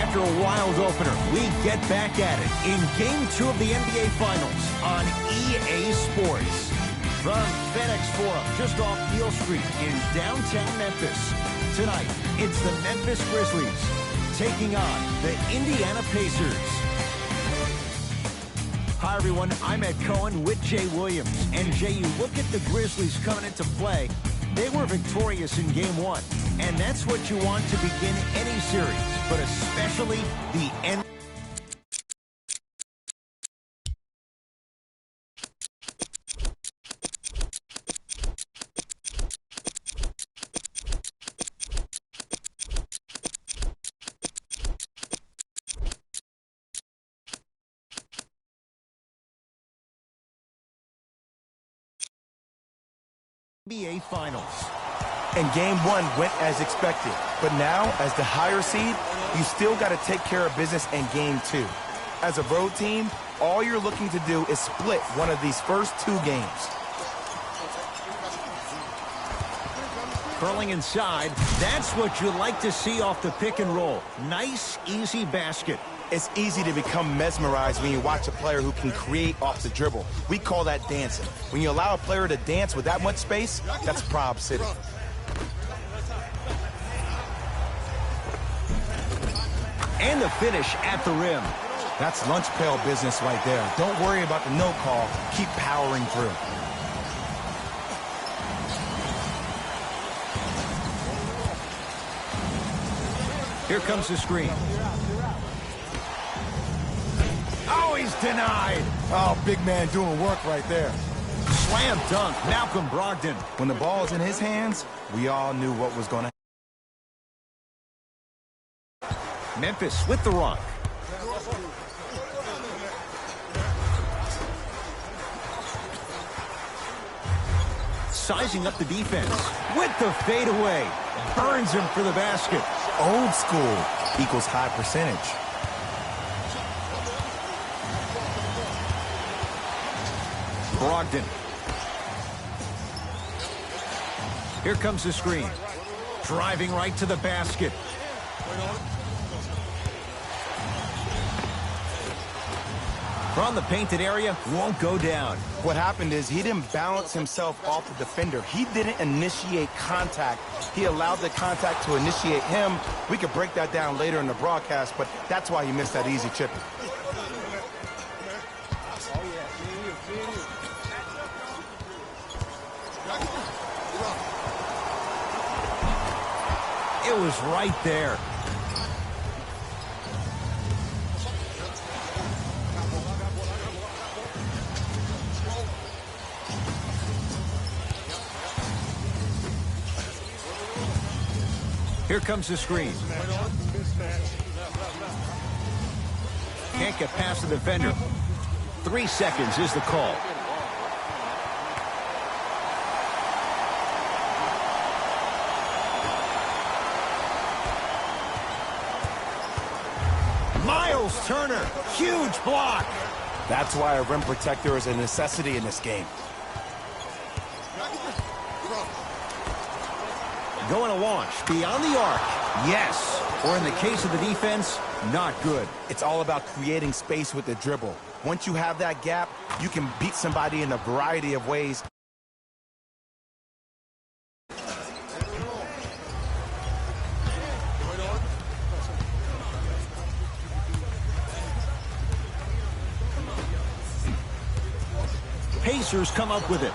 After a wild opener, we get back at it in Game 2 of the NBA Finals on EA Sports. From FedEx Forum, just off Beale Street in downtown Memphis. Tonight, it's the Memphis Grizzlies taking on the Indiana Pacers. Hi, everyone. I'm Ed Cohen with Jay Williams. And, Jay, you look at the Grizzlies coming into play. They were victorious in Game 1. And that's what you want to begin any series, but especially the end. NBA Finals. And Game 1 went as expected. But now, as the higher seed, you still got to take care of business in Game 2. As a road team, all you're looking to do is split one of these first 2 games. Curling inside, that's what you like to see off the pick and roll. Nice, easy basket. It's easy to become mesmerized when you watch a player who can create off the dribble. We call that dancing. When you allow a player to dance with that much space, that's Prob City. And the finish at the rim. That's lunch pail business right there. Don't worry about the no call. Keep powering through. Here comes the screen. Oh, he's denied. Oh, big man doing work right there. Slam dunk, Malcolm Brogdon. When the ball is in his hands, we all knew what was going to happen. Memphis with the rock. Sizing up the defense with the fadeaway. Burns him for the basket. Old school equals high percentage. Brogdon. Here comes the screen. Driving right to the basket. From the painted area, won't go down. What happened is he didn't balance himself off the defender. He didn't initiate contact. He allowed the contact to initiate him. We could break that down later in the broadcast, but that's why he missed that easy chip. It was right there. Here comes the screen. Can't get past the defender. 3 seconds is the call. Miles Turner, huge block. That's why a rim protector is a necessity in this game. Going to launch beyond the arc. Yes. Or in the case of the defense, not good. It's all about creating space with the dribble. Once you have that gap, you can beat somebody in a variety of ways. Pacers come up with it.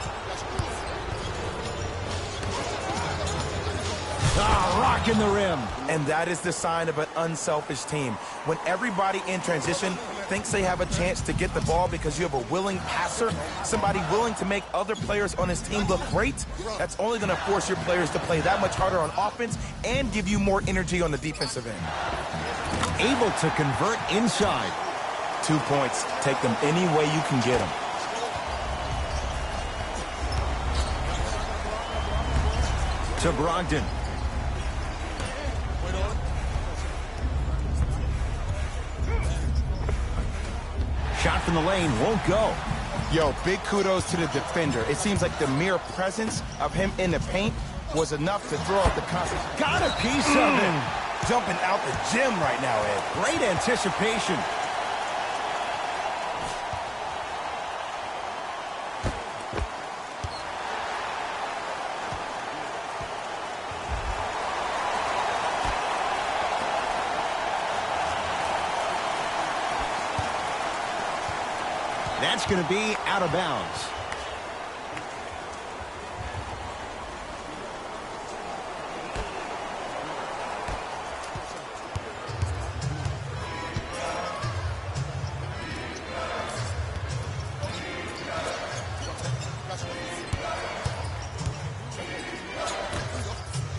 Rocking the rim. And that is the sign of an unselfish team. When everybody in transition thinks they have a chance to get the ball because you have a willing passer, somebody willing to make other players on his team look great, that's only going to force your players to play that much harder on offense and give you more energy on the defensive end. Able to convert inside. 2 points. Take them any way you can get them. To Brogdon. Shot from the lane won't go. Yo, big kudos to the defender. It seems like the mere presence of him in the paint was enough to throw out the concept. Got a piece of it. jumping out the gym right now, Ed. Great anticipation. That's going to be out of bounds.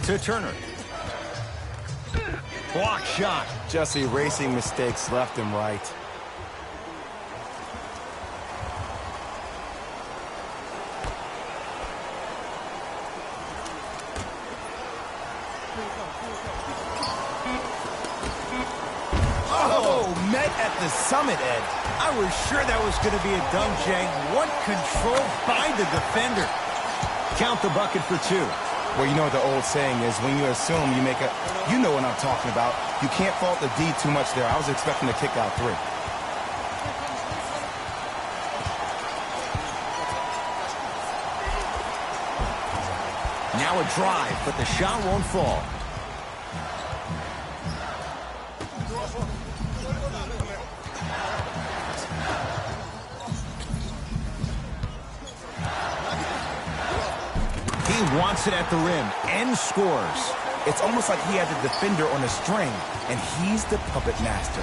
To Turner. Block shot. Just erasing mistakes left and right. Met at the summit, Ed. I was sure that was going to be a dunk, Jay. What control by the defender. Count the bucket for 2. Well, you know what the old saying is, when you assume you make a... You know what I'm talking about. You can't fault the D too much there. I was expecting to kick out 3. Now a drive, but the shot won't fall. He wants it at the rim and scores. It's almost like he had the defender on a string, and he's the puppet master.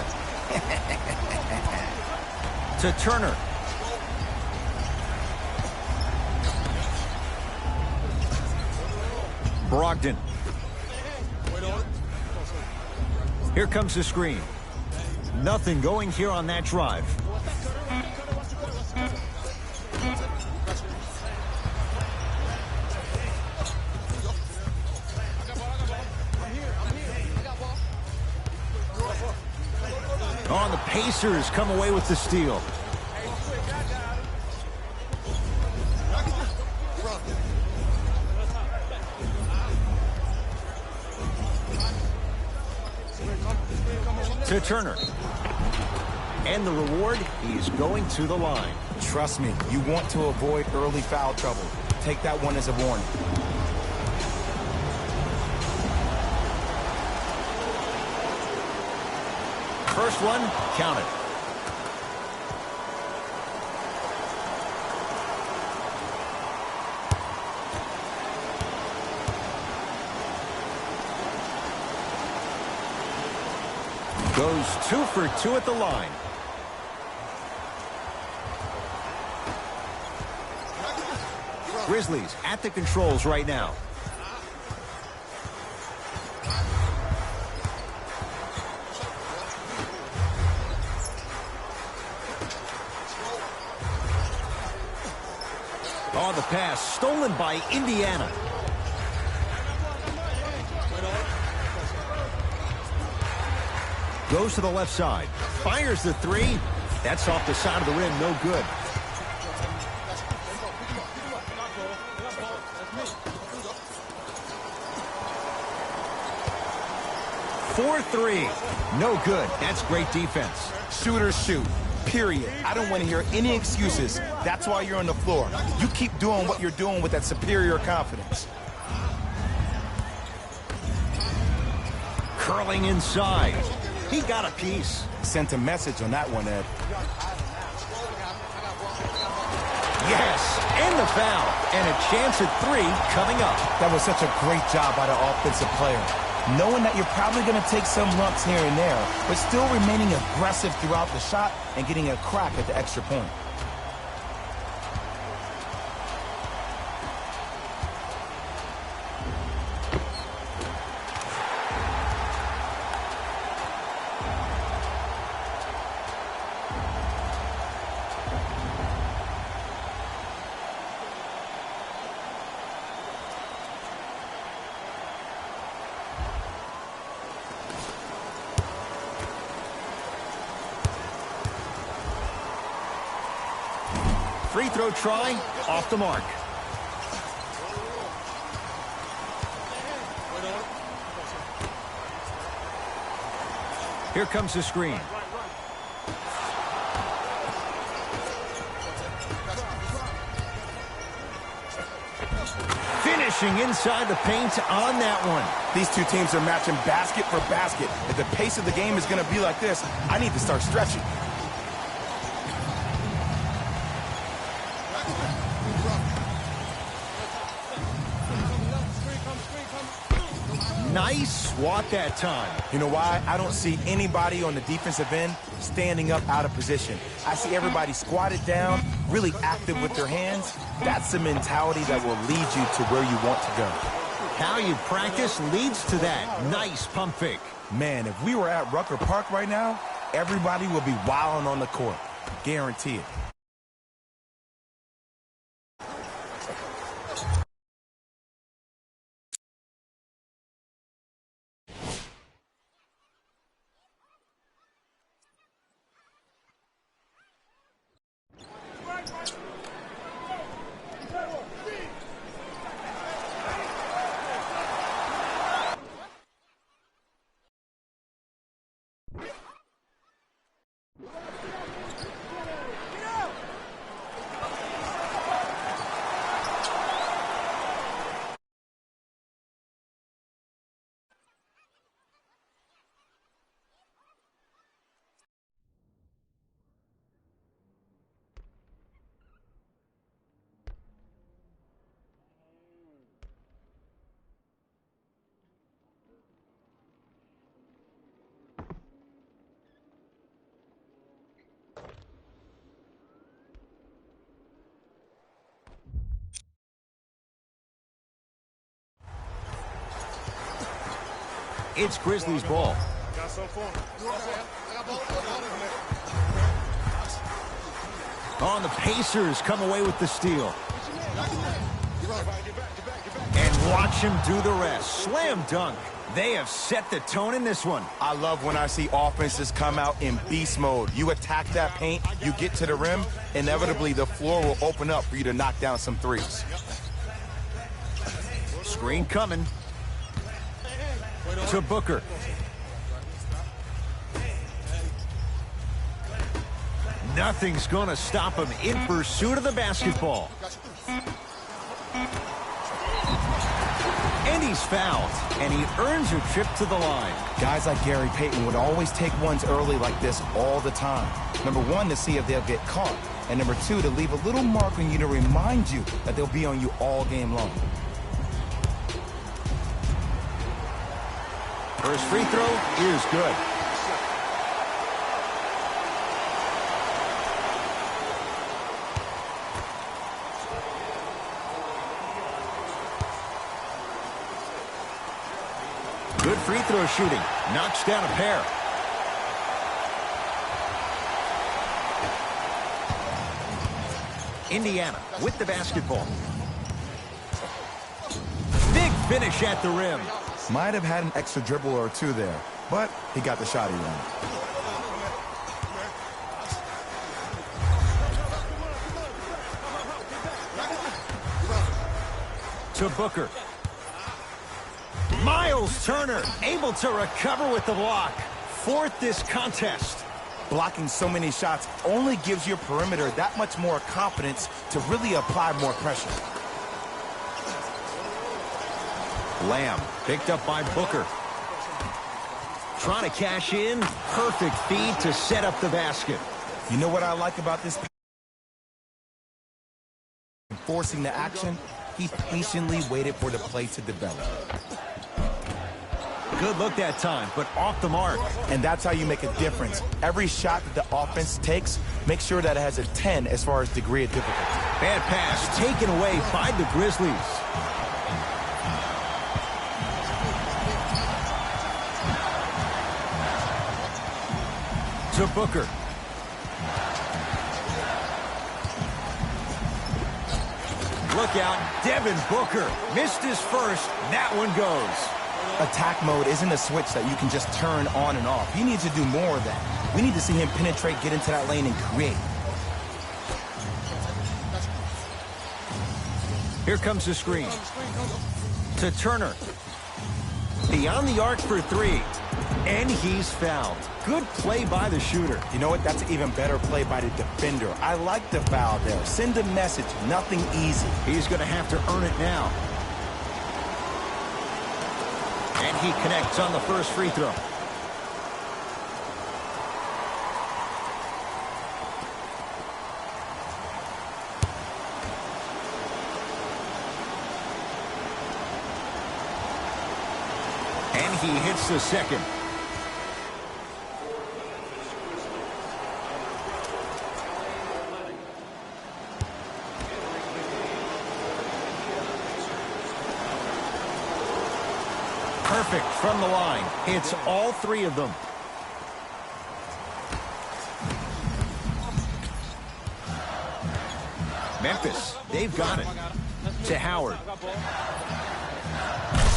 To Turner. Brogdon. Here comes the screen. Nothing going here on that drive. Oh, the Pacers come away with the steal. To Turner. And the reward, he's going to the line. Trust me, you want to avoid early foul trouble. Take that one as a warning. First one, count it. Goes 2 for 2 at the line. Grizzlies at the controls right now. Oh, the pass stolen by Indiana. Goes to the left side. Fires the 3. That's off the side of the rim. No good. For 3. No good. That's great defense. Shooters shoot. Period. I don't want to hear any excuses. That's why you're on the floor. You keep doing what you're doing with that superior confidence. Curling inside. He got a piece. Sent a message on that one, Ed. Yes, and the foul. And a chance at 3 coming up. That was such a great job by the offensive player. Knowing that you're probably going to take some lumps here and there, but still remaining aggressive throughout the shot and getting a crack at the extra point. Free throw try, off the mark. Here comes the screen. Finishing inside the paint on that one. These two teams are matching basket for basket. If the pace of the game is going to be like this, I need to start stretching. Nice swat that time. You know why? I don't see anybody on the defensive end standing up out of position. I see everybody squatted down, really active with their hands. That's the mentality that will lead you to where you want to go. How you practice leads to that. Nice pump fake. Man, if we were at Rucker Park right now, everybody would be wilding on the court. Guarantee it. It's Grizzlies ball. On the Pacers come away with the steal. And watch him do the rest. Slam dunk. They have set the tone in this one. I love when I see offenses come out in beast mode. You attack that paint, you get to the rim, inevitably the floor will open up for you to knock down some threes. Screen coming. To Booker. Nothing's going to stop him in pursuit of the basketball. And he's fouled, and he earns a trip to the line. Guys like Gary Payton would always take ones early like this all the time. Number one, to see if they'll get caught. And number two, to leave a little mark on you to remind you that they'll be on you all game long. First free throw is good. Good free throw shooting. Knocks down a pair. Indiana with the basketball. Big finish at the rim. Might have had an extra dribble or two there, but he got the shot he wanted. To Booker. Miles Turner able to recover with the block. Fourth this contest. Blocking so many shots only gives your perimeter that much more confidence to really apply more pressure. Lamb picked up by Booker. Trying to cash in. Perfect feed to set up the basket. You know what I like about this? Forcing the action, he patiently waited for the play to develop. Good look that time, but off the mark. And that's how you make a difference. Every shot that the offense takes, make sure that it has a 10 as far as degree of difficulty. Bad pass taken away by the Grizzlies. To Booker. Look out, Devin Booker missed his first. That one goes. Attack mode isn't a switch that you can just turn on and off. He needs to do more of that. We need to see him penetrate, get into that lane, and create. Here comes the screen. To Turner. Beyond the arc for three. And he's fouled. Good play by the shooter. You know what? That's an even better play by the defender. I like the foul there. Send a message. Nothing easy. He's going to have to earn it now. And he connects on the first free throw. And he hits the second. Perfect from the line. Hits all three of them. Memphis, they've got it. To Howard.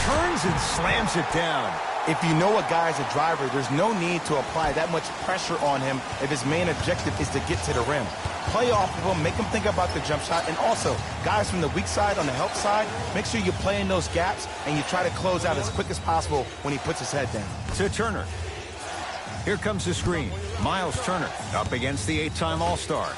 Turns and slams it down. If you know a guy's a driver, there's no need to apply that much pressure on him if his main objective is to get to the rim. Play off of him, make him think about the jump shot, and also, guys from the weak side on the help side, make sure you play in those gaps and you try to close out as quick as possible when he puts his head down. To Turner. Here comes the screen. Miles Turner up against the 8-time All-Star.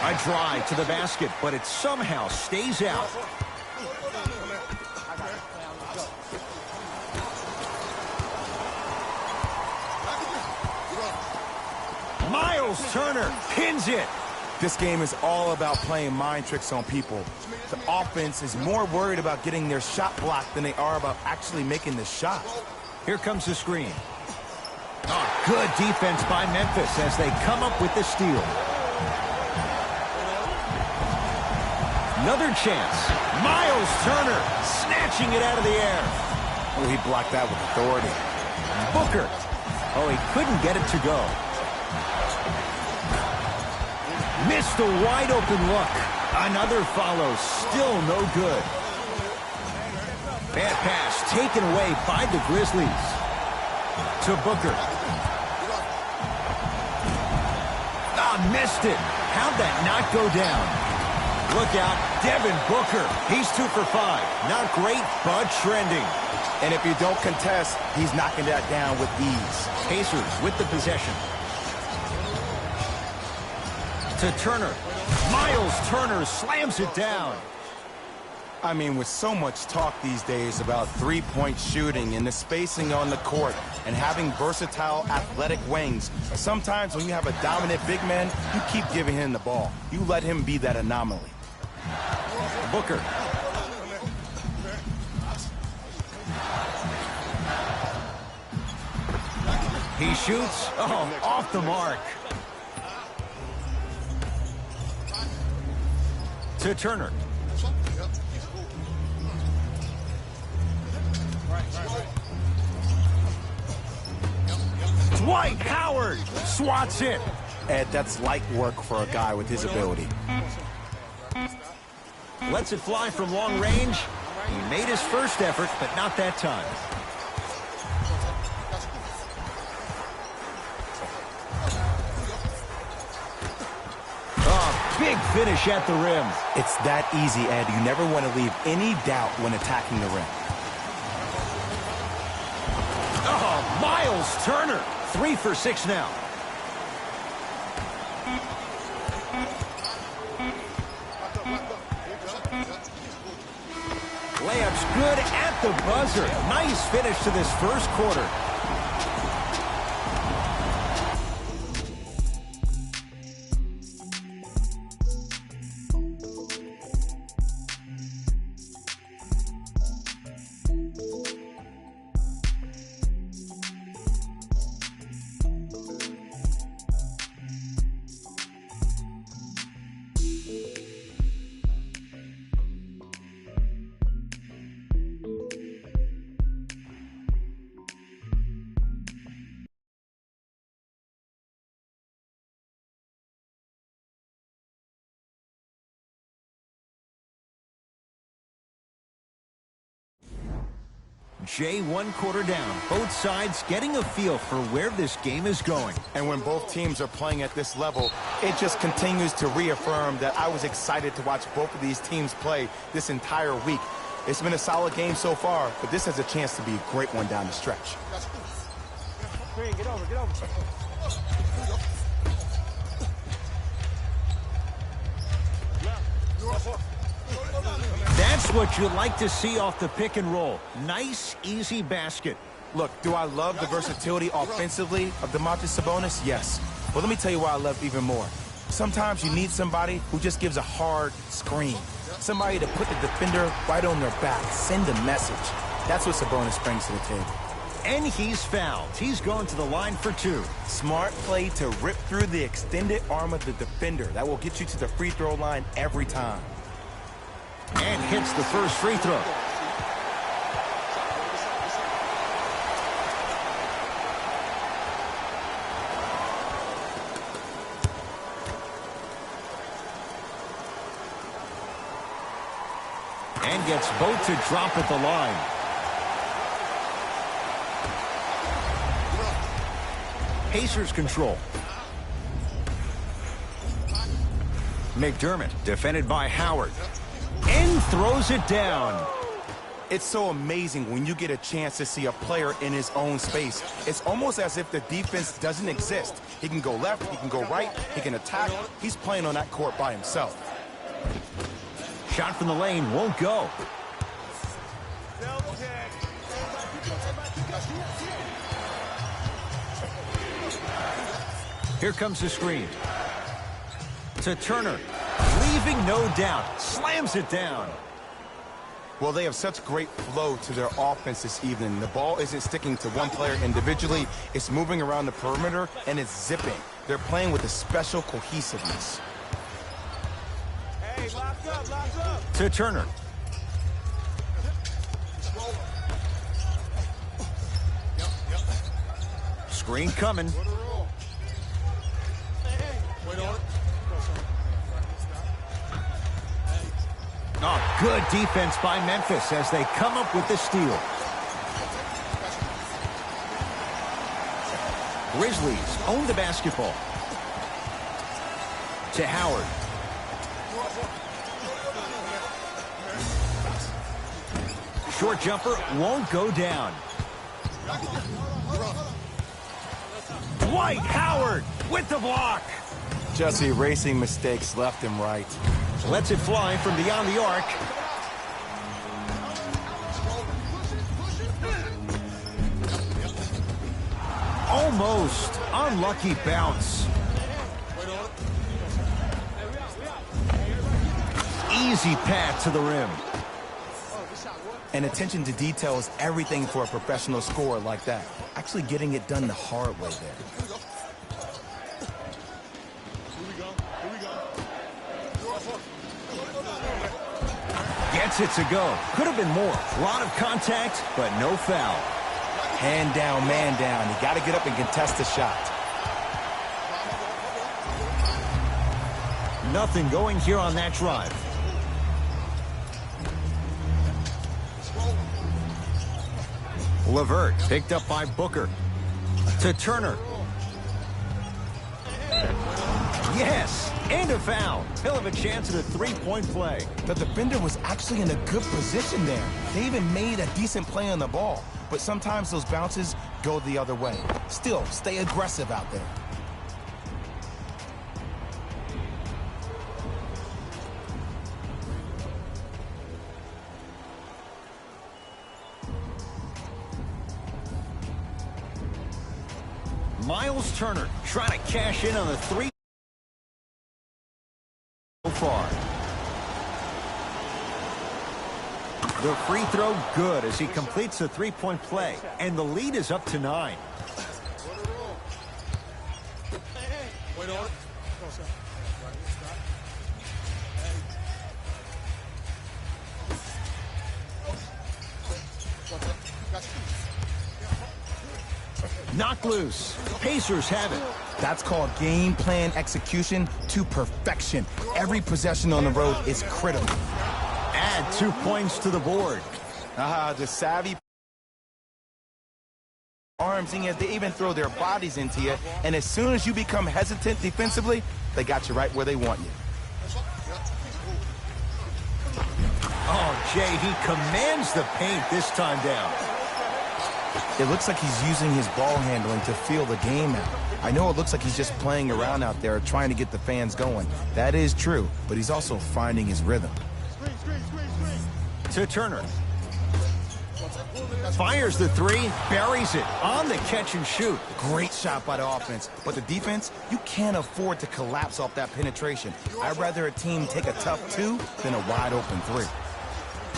A drive to the basket, but it somehow stays out. Miles Turner pins it. This game is all about playing mind tricks on people. The offense is more worried about getting their shot blocked than they are about actually making the shot. Here comes the screen. Oh, good defense by Memphis as they come up with the steal. Another chance. Miles Turner snatching it out of the air. Oh, he blocked that with authority. Booker. Oh, he couldn't get it to go. Missed a wide open look. Another follow. Still no good. Bad pass taken away by the Grizzlies. To Booker. Ah, missed it. How'd that not go down? Look out, Devin Booker. He's 2 for 5. Not great, but trending. And if you don't contest, he's knocking that down with ease. Pacers with the possession. To Turner. Miles Turner slams it down. I mean, with so much talk these days about three-point shooting and the spacing on the court and having versatile athletic wings, sometimes when you have a dominant big man, you keep giving him the ball. You let him be that anomaly. Booker. He shoots. Oh, off the mark. To Turner. Dwight Howard swats it. Ed, that's light work for a guy with his ability. Lets it fly from long range. He made his first effort, but not that time. Oh, big finish at the rim. It's that easy, Ed. You never want to leave any doubt when attacking the rim. Oh, Miles Turner. 3 for 6 now. Layup's good at the buzzer. Nice finish to this first quarter. J1 quarter down. Both sides getting a feel for where this game is going. And when both teams are playing at this level, it just continues to reaffirm that I was excited to watch both of these teams play this entire week. It's been a solid game so far, but this has a chance to be a great one down the stretch. Green, get over, get over. That's what you like to see off the pick and roll. Nice, easy basket. Look, do I love the versatility offensively of Domantas Sabonis? Yes. But let me tell you why I love even more. Sometimes you need somebody who just gives a hard screen. Somebody to put the defender right on their back. Send a message. That's what Sabonis brings to the table. And he's fouled. He's going to the line for 2. Smart play to rip through the extended arm of the defender. That will get you to the free throw line every time. And hits the first free throw. And gets both to drop at the line. Pacers control. McDermott defended by Howard. And throws it down. It's so amazing when you get a chance to see a player in his own space. It's almost as if the defense doesn't exist. He can go left, he can go right, he can attack. He's playing on that court by himself. Shot from the lane won't go. Here comes the screen. To Turner. Leaving no doubt. Slams it down. Well, they have such great flow to their offense this evening. The ball isn't sticking to one player individually. It's moving around the perimeter, and it's zipping. They're playing with a special cohesiveness. Hey, lock up. To Turner. Screen coming. Oh, good defense by Memphis as they come up with the steal. Grizzlies own the basketball. To Howard. Short jumper won't go down. Dwight Howard with the block. Just erasing mistakes left and right. Lets it fly from beyond the arc. Almost. Unlucky bounce. Easy path to the rim. And attention to detail is everything for a professional scorer like that. Actually getting it done the hard way there. Gets it to go. Could have been more. A lot of contact, but no foul. Hand down, man down. You got to get up and contest the shot. Nothing going here on that drive. LeVert picked up by Booker. To Turner. Yes, and a foul. He'll have a chance at a three-point play. The defender was actually in a good position there. They even made a decent play on the ball. But sometimes those bounces go the other way. Still, stay aggressive out there. Miles Turner trying to cash in on the three so far. The free throw good as he completes the three-point play, and the lead is up to 9. Knocked loose. Pacers have it. That's called game plan execution to perfection. Every possession on the road is critical. Add 2 points to the board. The savvy arms in you. They even throw their bodies into you. And as soon as you become hesitant defensively, they got you right where they want you. Oh, Jay, he commands the paint this time down. It looks like he's using his ball handling to feel the game out. I know it looks like he's just playing around out there trying to get the fans going. That is true, but he's also finding his rhythm. To Turner. Fires the three, buries it on the catch and shoot. Great shot by the offense, but the defense, you can't afford to collapse off that penetration. I'd rather a team take a tough two than a wide open three.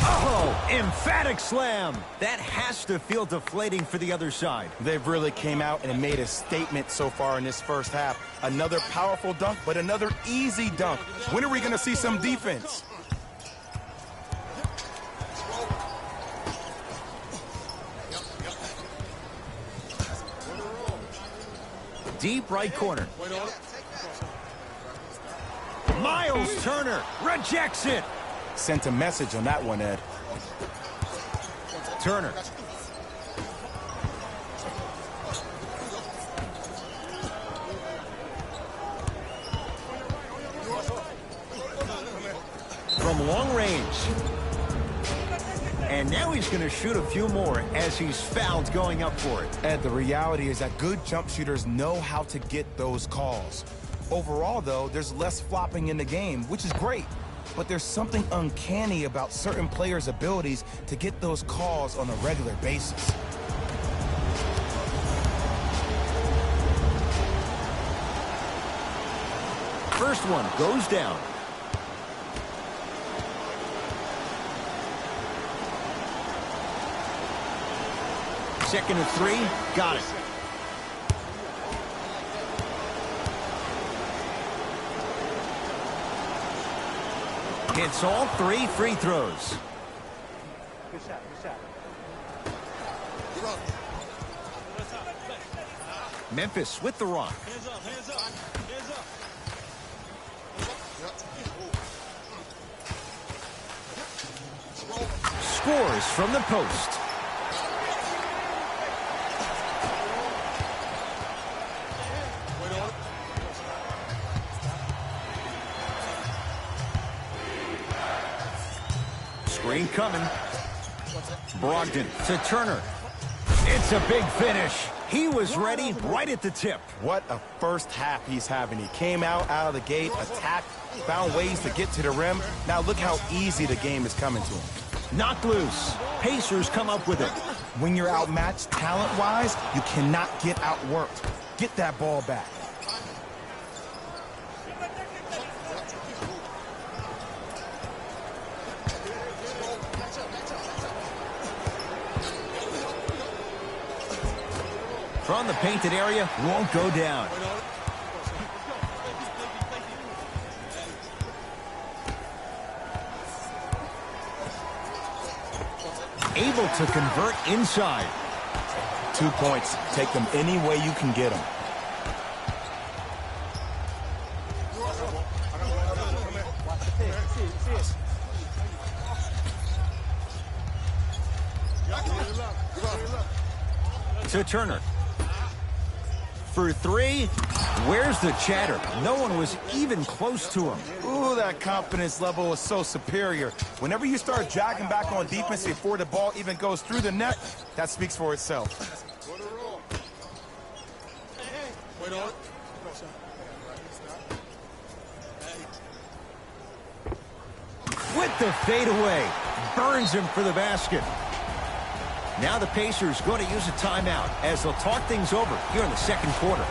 Oh, emphatic slam. That has to feel deflating for the other side. They've really came out and made a statement so far in this first half. Another powerful dunk, but another easy dunk. When are we going to see some defense? Deep right corner. Miles Turner rejects it. Sent a message on that one, Ed. Turner. From long range. And now he's going to shoot a few more as he's fouled going up for it. Ed, the reality is that good jump shooters know how to get those calls. Overall, though, there's less flopping in the game, which is great. But there's something uncanny about certain players' abilities to get those calls on a regular basis. First one goes down. Second and three, got it. Hits all three free throws. Good shot, good shot. Memphis with the rock. Hands up, hands up, hands up. Scores from the post. Screen coming. Brogdon to Turner. It's a big finish. He was ready right at the tip. What a first half he's having. He came out of the gate, attacked, found ways to get to the rim. Now look how easy the game is coming to him. Knocked loose. Pacers come up with it. When you're outmatched talent-wise, you cannot get outworked. Get that ball back. From the painted area, won't go down. Able to convert inside. 2 points. Take them any way you can get them. To Turner. For three, where's the chatter? No one was even close to him. Ooh, that confidence level is so superior. Whenever you start jogging back on defense before the ball even goes through the net, that speaks for itself. With the fadeaway, burns him for the basket. Now the Pacers going to use a timeout as they'll talk things over here in the second quarter.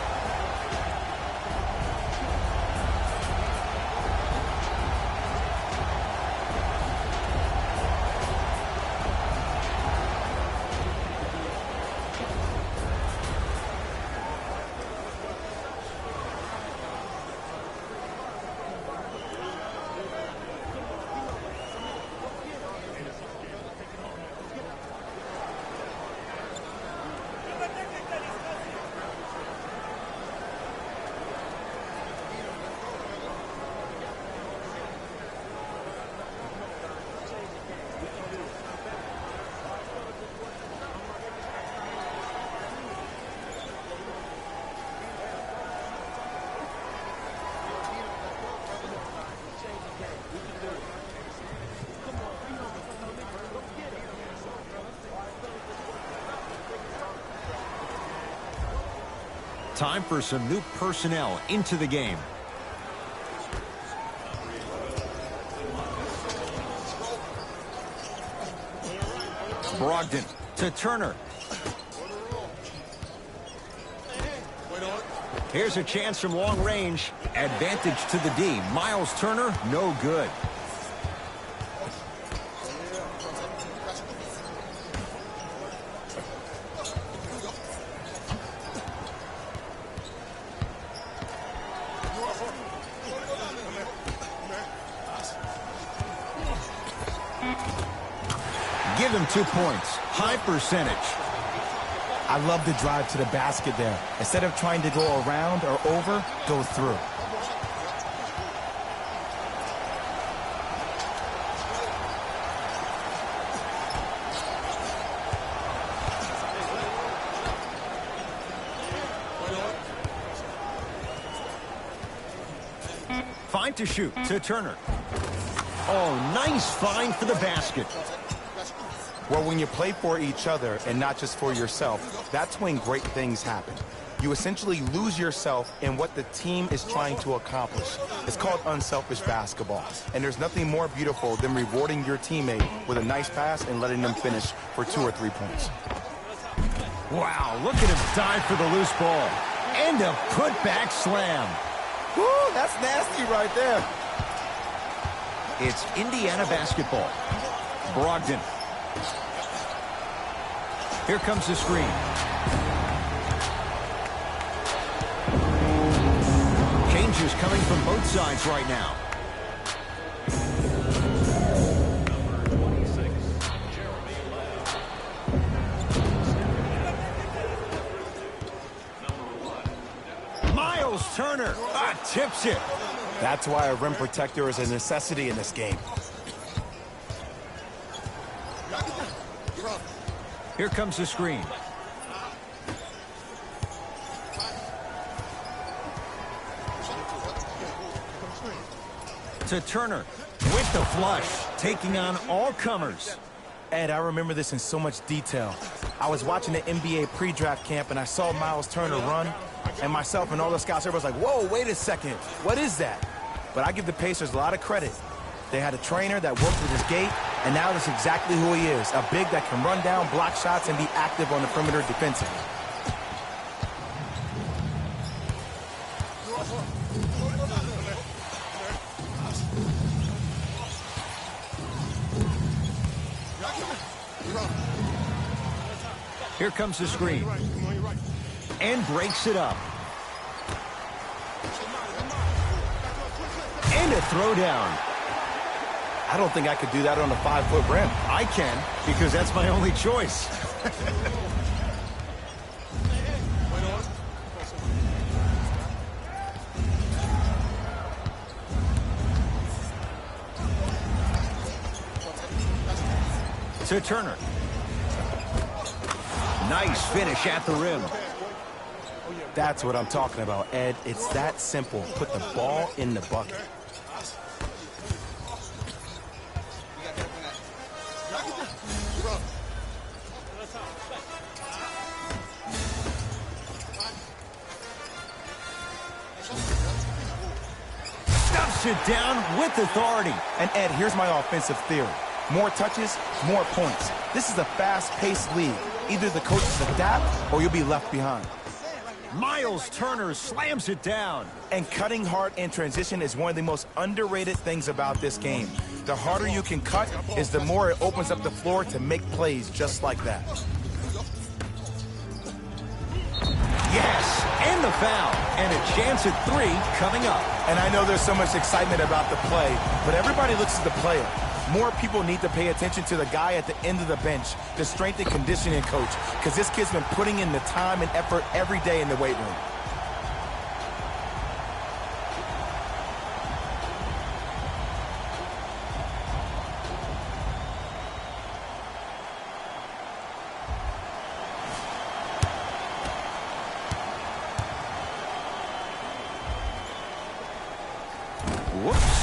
Time for some new personnel into the game. Brogdon to Turner. Here's a chance from long range. Advantage to the D. Miles Turner, no good. Give him 2 points. High percentage. I love the drive to the basket there. Instead of trying to go around or over, go through. Fine to shoot to Turner. Oh, nice find for the basket. Well, when you play for each other and not just for yourself, that's when great things happen. You essentially lose yourself in what the team is trying to accomplish. It's called unselfish basketball. And there's nothing more beautiful than rewarding your teammate with a nice pass and letting them finish for 2 or 3 points. Wow, look at him dive for the loose ball. And a putback slam. Woo, that's nasty right there. It's Indiana basketball. Brogdon. Here comes the screen. Changes coming from both sides right now. Miles Turner tips it. That's why a rim protector is a necessity in this game. Here comes the screen. To Turner with the flush, taking on all comers. Ed, I remember this in so much detail. I was watching the NBA pre-draft camp and I saw Miles Turner run, and myself and all the scouts, everybody's like, whoa, wait a second, what is that? But I give the Pacers a lot of credit. They had a trainer that worked with his gait, and now that's exactly who he is, a big that can run down, block shots, and be active on the perimeter defensively. Here comes the screen. And breaks it up. And a throwdown. I don't think I could do that on a 5-foot rim. I can, because that's my only choice. To Turner. Nice finish at the rim. That's what I'm talking about, Ed. It's that simple. Put the ball in the bucket. Stuffs it down with authority. And Ed, here's my offensive theory. More touches, more points. This is a fast-paced league. Either the coaches adapt or you'll be left behind. Miles Turner slams it down. And cutting hard in transition is one of the most underrated things about this game. The harder you can cut is the more it opens up the floor to make plays just like that. Yes, and the foul. And a chance at 3 coming up. And I know there's so much excitement about the play, but everybody looks at the player. More people need to pay attention to the guy at the end of the bench, the strength and conditioning coach, because this kid's been putting in the time and effort every day in the weight room. Whoops.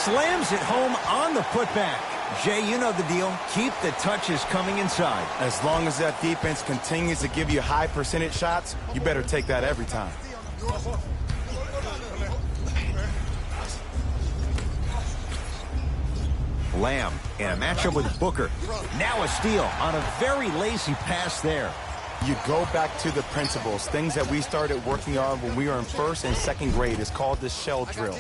Slams it home on the putback. Jay, you know the deal. Keep the touches coming inside. As long as that defense continues to give you high percentage shots, you better take that every time. Lamb in a matchup with Booker. Now a steal on a very lazy pass there. You go back to the principles, things that we started working on when we were in first and second grade. It's called the shell drill.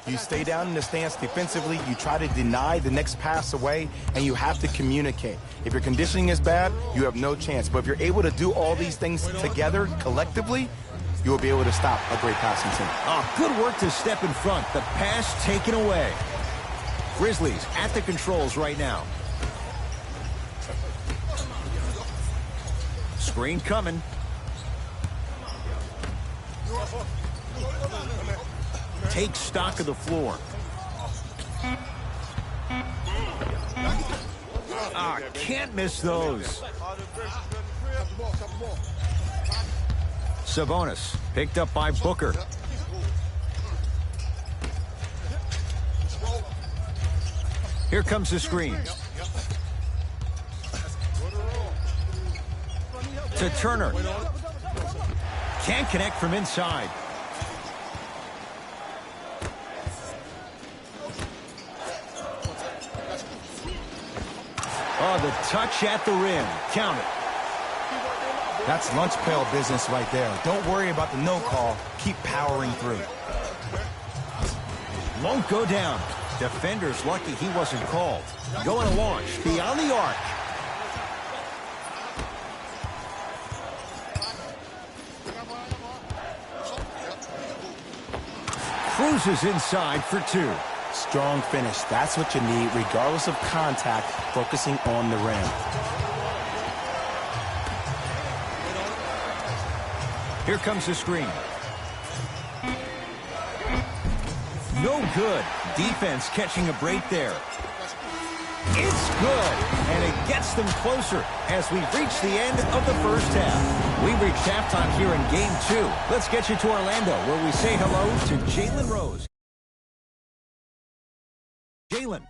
You stay down in the stance defensively, you try to deny the next pass away, and you have to communicate. If your conditioning is bad, you have no chance. But if you're able to do all these things together, collectively, you will be able to stop a great passing team. Oh, good work to step in front. The pass taken away. Grizzlies at the controls right now. Screen coming. Take stock of the floor. Can't miss those. Sabonis picked up by Booker. Here comes the screen. To Turner. Can't connect from inside. Oh, the touch at the rim. Count it. That's lunch pail business right there. Don't worry about the no call. Keep powering through. Won't go down. Defender's lucky he wasn't called. Going to launch beyond the arc. Cruises inside for two. Strong finish. That's what you need, regardless of contact, focusing on the rim. Here comes the screen. No good. Defense catching a break there. It's good, and it gets them closer as we reach the end of the first half. We've reached halftime here in Game 2. Let's get you to Orlando, where we say hello to Jalen Rose. Jalen.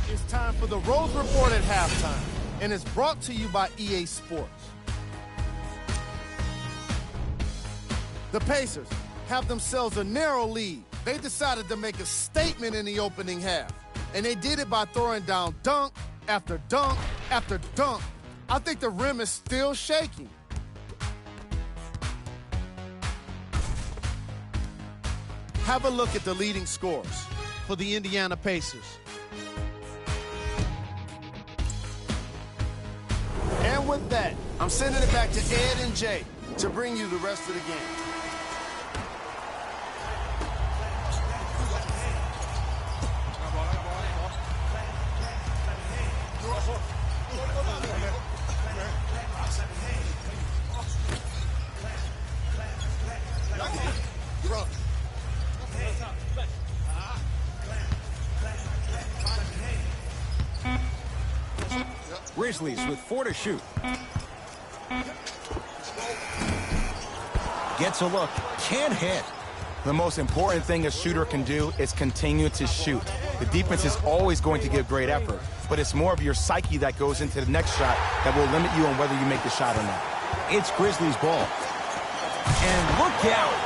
It's time for the Rose Report at halftime, and it's brought to you by EA Sports. The Pacers have themselves a narrow lead. They decided to make a statement in the opening half, and they did it by throwing down dunk after dunk after dunk. I think the rim is still shaking. Have a look at the leading scorers for the Indiana Pacers. And with that, I'm sending it back to Ed and Jay to bring you the rest of the game. Grizzlies with 4 to shoot. Gets a look. Can't hit. The most important thing a shooter can do is continue to shoot. The defense is always going to give great effort, but it's more of your psyche that goes into the next shot that will limit you on whether you make the shot or not. It's Grizzlies ball. And look out.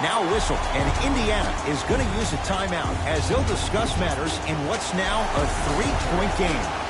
Now a whistle, and Indiana is going to use a timeout as they'll discuss matters in what's now a 3-point game.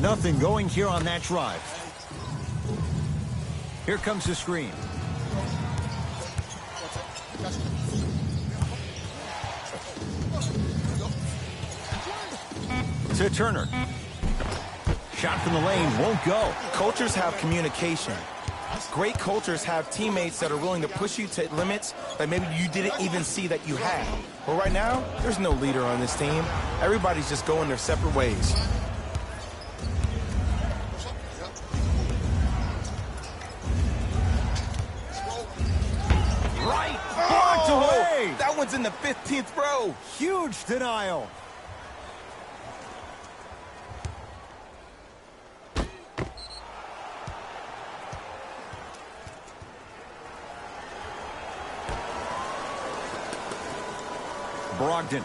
Nothing going here on that drive. Here comes the screen. To Turner. Shot from the lane won't go. Cultures have communication. Great cultures have teammates that are willing to push you to limits that maybe you didn't even see that you had. But right now, there's no leader on this team. Everybody's just going their separate ways. Right, blocked away. That one's in the 15th row. Huge denial. Brogdon.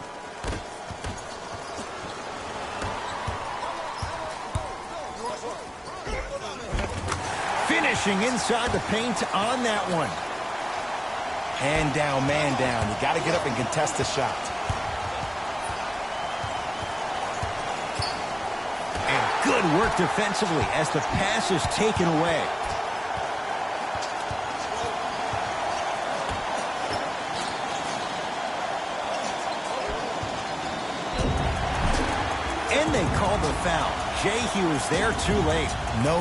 Finishing inside the paint on that one. Hand down, man down. You got to get up and contest the shot. And good work defensively as the pass is taken away. And they call the foul. Jay, he was there too late. No.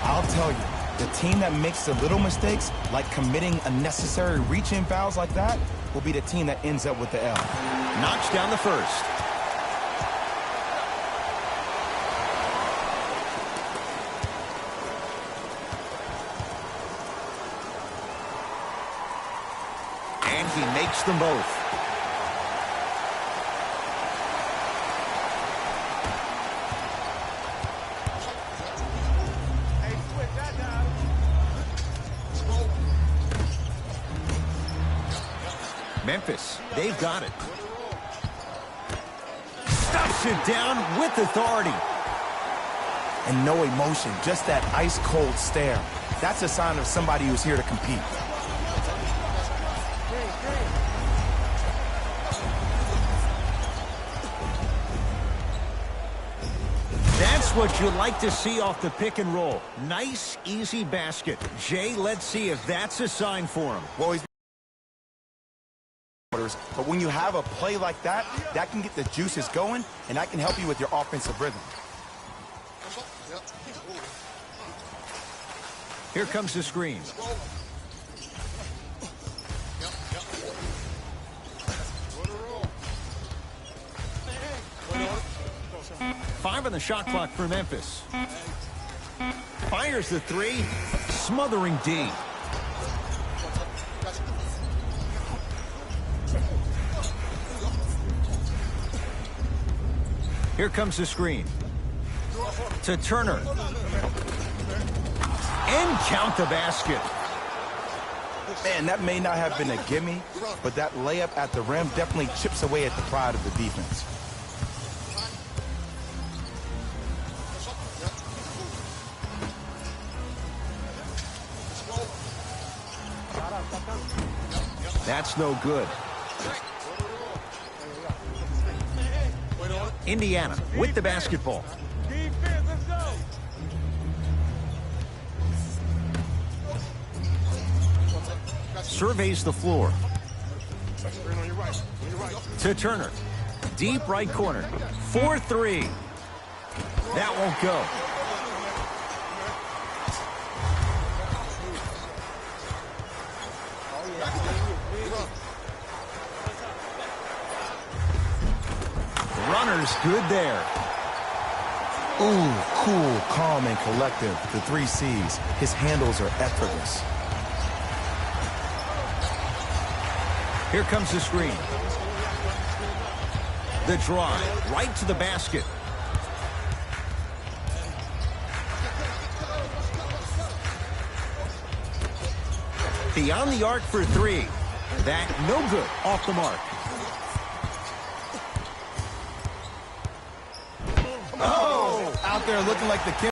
I'll tell you, the team that makes the little mistakes, like committing unnecessary reach-in fouls like that, will be the team that ends up with the L. Knocks down the first. And he makes them both. Memphis, they've got it. Stuffs it down with authority. And no emotion, just that ice-cold stare. That's a sign of somebody who's here to compete. That's what you like to see off the pick and roll. Nice, easy basket. Jay, let's see if that's a sign for him. Well, he's but when you have a play like that, that can get the juices going, and that can help you with your offensive rhythm. Here comes the screen. Five on the shot clock for Memphis. Fires the three, smothering D. Here comes the screen. To Turner. And count the basket. Man, that may not have been a gimme, but that layup at the rim definitely chips away at the pride of the defense. That's no good. Indiana with the basketball. Surveys the floor. To Turner. Deep right corner. 4-3. That won't go. Runner's good there. Ooh, cool, calm, and collective. The 3 C's. His handles are effortless. Here comes the screen. The drive, right to the basket. Beyond the arc for 3. That no good, off the mark. Oh! Out there looking like the king.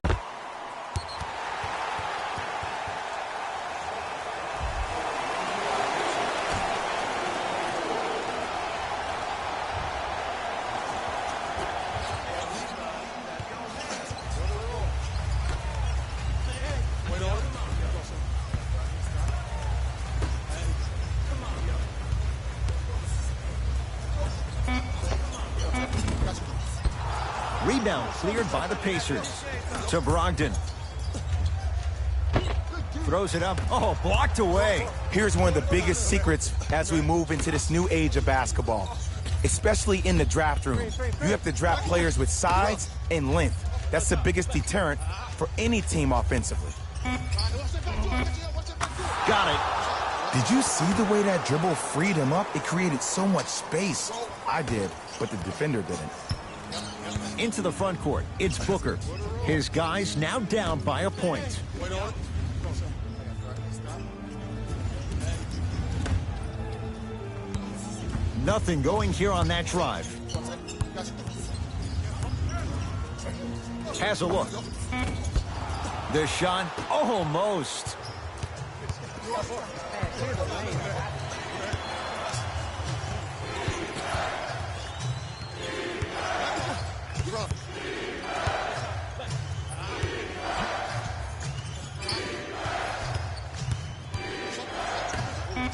Rebound cleared by the Pacers. To Brogdon. Throws it up. Oh, blocked away. Here's one of the biggest secrets as we move into this new age of basketball, especially in the draft room. You have to draft players with size and length. That's the biggest deterrent for any team offensively. Got it. Did you see the way that dribble freed him up? It created so much space. I did, but the defender didn't. Into the front court. It's Booker. His guys now down by a point. Nothing going here on that drive. Has a look. The shot, almost.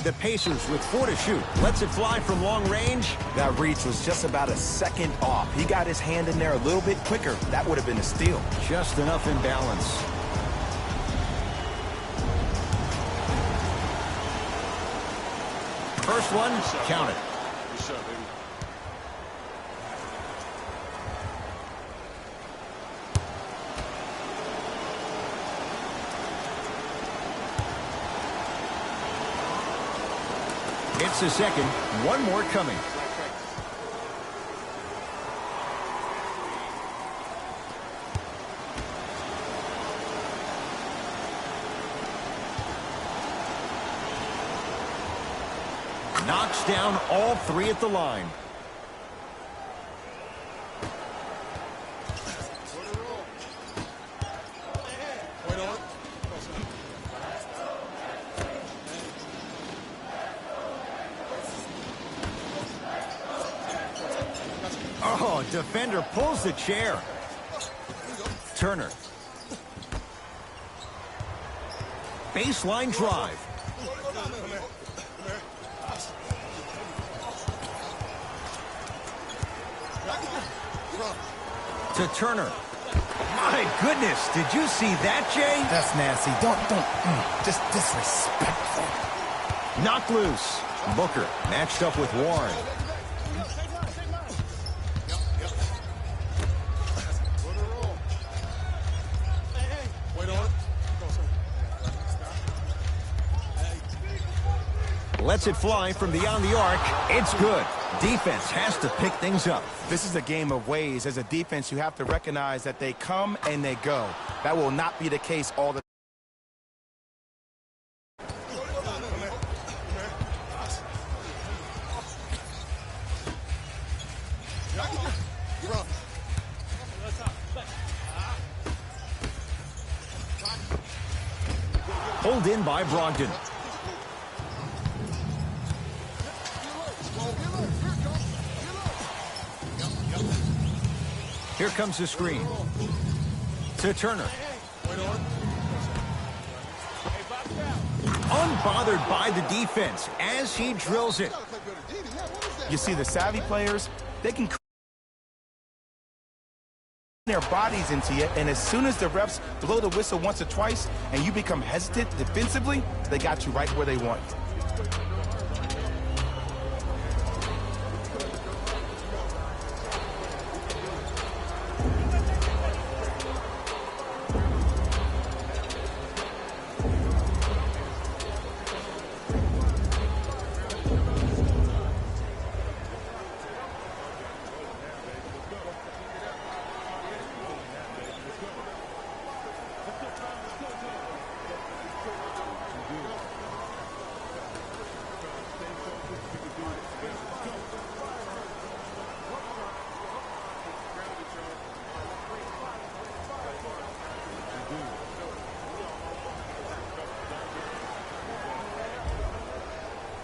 The Pacers with 4 to shoot. Lets it fly from long range. That reach was just about a second off. He got his hand in there a little bit quicker. That would have been a steal. Just enough imbalance. First one, count it. Good shot, baby. It's the second. One more coming. Knocks down all 3 at the line. Oh, defender pulls the chair. Turner. Baseline drive. To Turner. My goodness, did you see that, Jay? That's nasty. Just disrespectful. Knocked loose. Booker matched up with Warren. Lets it fly from beyond the arc. It's good. Defense has to pick things up. This is a game of ways. As a defense, you have to recognize that they come and they go. That will not be the case all the time. Pulled in by Brogdon. Here comes the screen. To Turner. Unbothered by the defense as he drills it. You see the savvy players, they can their bodies into you, and as soon as the refs blow the whistle once or twice and you become hesitant defensively, they got you right where they want you.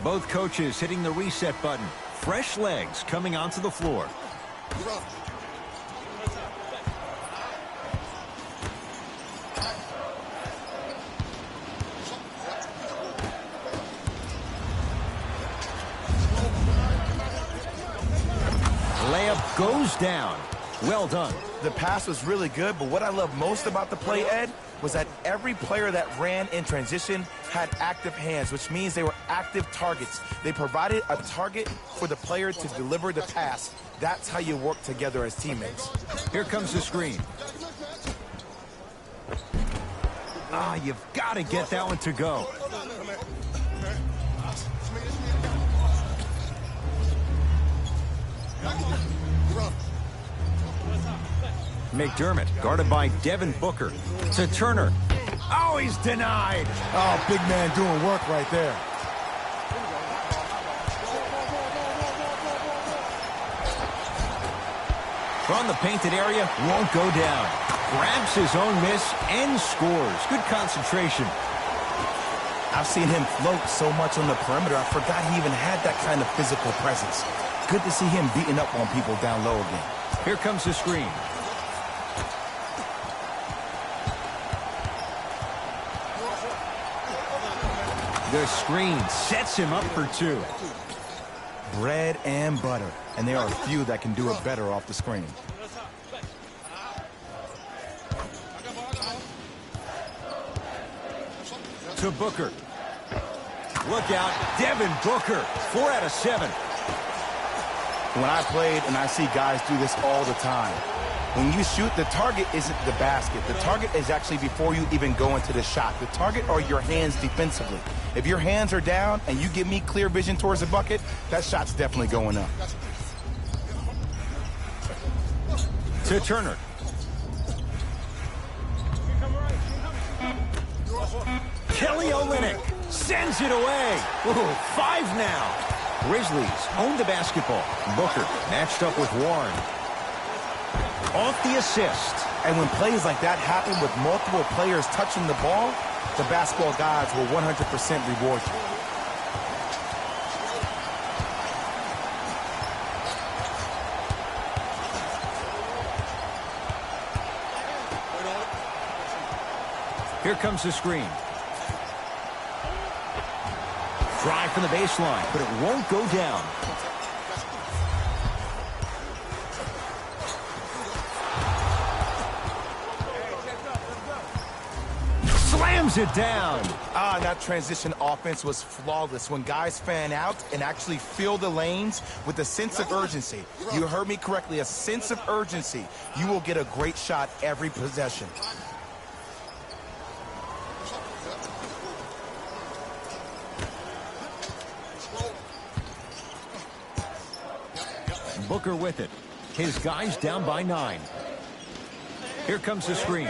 Both coaches hitting the reset button. Fresh legs coming onto the floor. Layup goes down. Well done. The pass was really good, but what I love most about the play, Ed, was that every player that ran in transition had active hands, which means they were active targets. They provided a target for the player to deliver the pass. That's how you work together as teammates. Here comes the screen. You've got to get that one to go. McDermott, guarded by Devin Booker. To Turner. Oh, he's denied. Oh, big man doing work right there. From the painted area, won't go down. Grabs his own miss and scores. Good concentration. I've seen him float so much on the perimeter, I forgot he even had that kind of physical presence. Good to see him beating up on people down low again. Here comes the screen. The screen sets him up for two. Bread and butter, and there are a few that can do it better off the screen. To Booker. Look out, Devin Booker. 4 out of 7. When I played, and I see guys do this all the time, when you shoot, the target isn't the basket. The target is actually before you even go into the shot. The target are your hands defensively. If your hands are down and you give me clear vision towards the bucket, that shot's definitely going up. To Turner. Kelly Olynyk sends it away. Ooh, 5 now. Grizzlies own the basketball. Booker matched up with Warren. Off the assist. And when plays like that happen with multiple players touching the ball, the basketball gods will 100% reward you. Here comes the screen. Drive from the baseline, but it won't go down. Slams it down. That transition offense was flawless. When guys fan out and actually fill the lanes with a sense of urgency, you heard me correctly, a sense of urgency, you will get a great shot every possession. Booker with it. His guys down by 9. Here comes the screen.